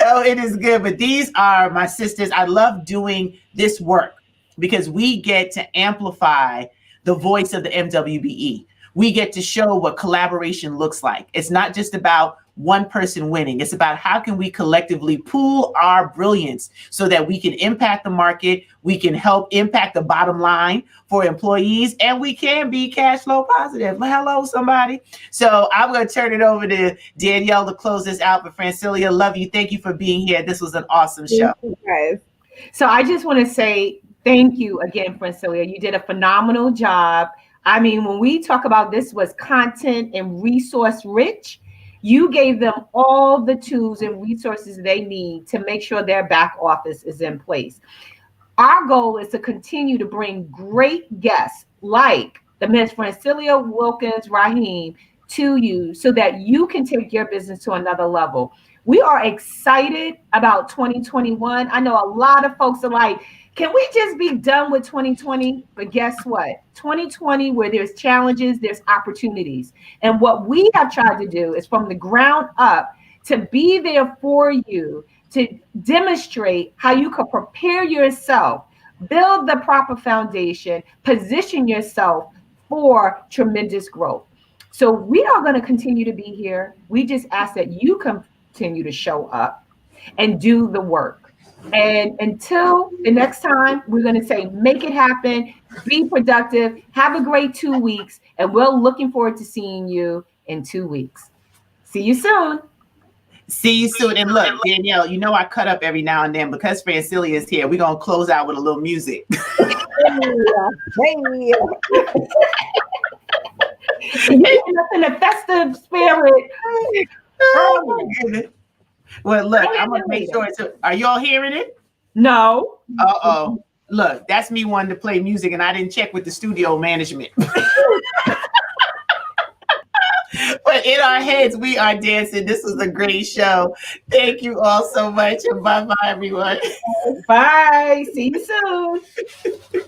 Oh, it is good. But these are my sisters. I love doing this work because we get to amplify the voice of the MWBE. We get to show what collaboration looks like. It's not just about one person winning. It's about how can we collectively pool our brilliance so that we can impact the market, we can help impact the bottom line for employees, and we can be cash flow positive. Hello, somebody. So I'm going to turn it over to Danielle to close this out. But Francilia, love you. Thank you for being here. This was an awesome show. Thank you, guys. So I just want to say thank you again, Francilia. You did a phenomenal job. I mean, when we talk about this was content and resource rich, you gave them all the tools and resources they need to make sure their back office is in place. Our goal is to continue to bring great guests like the Ms. Francilia Wilkins-Rahim to you so that you can take your business to another level. We are excited about 2021. I know a lot of folks are like, can we just be done with 2020? But guess what? 2020, where there's challenges, there's opportunities. And what we have tried to do is from the ground up to be there for you, to demonstrate how you can prepare yourself, build the proper foundation, position yourself for tremendous growth. So we are going to continue to be here. We just ask that you continue to show up and do the work. And until the next time, we're going to say, make it happen, be productive, have a great 2 weeks, and we're looking forward to seeing you in 2 weeks. See you soon. See you soon. And look, Danielle, I cut up every now and then because Francilia is here. We're going to close out with a little music. You're getting us in a festive spirit. Oh, my goodness. Well, look, I'm going to make sure. Are you all hearing it? No. Uh-oh. Look, that's me wanting to play music, and I didn't check with the studio management. But in our heads, we are dancing. This was a great show. Thank you all so much. And bye-bye, everyone. Bye. See you soon.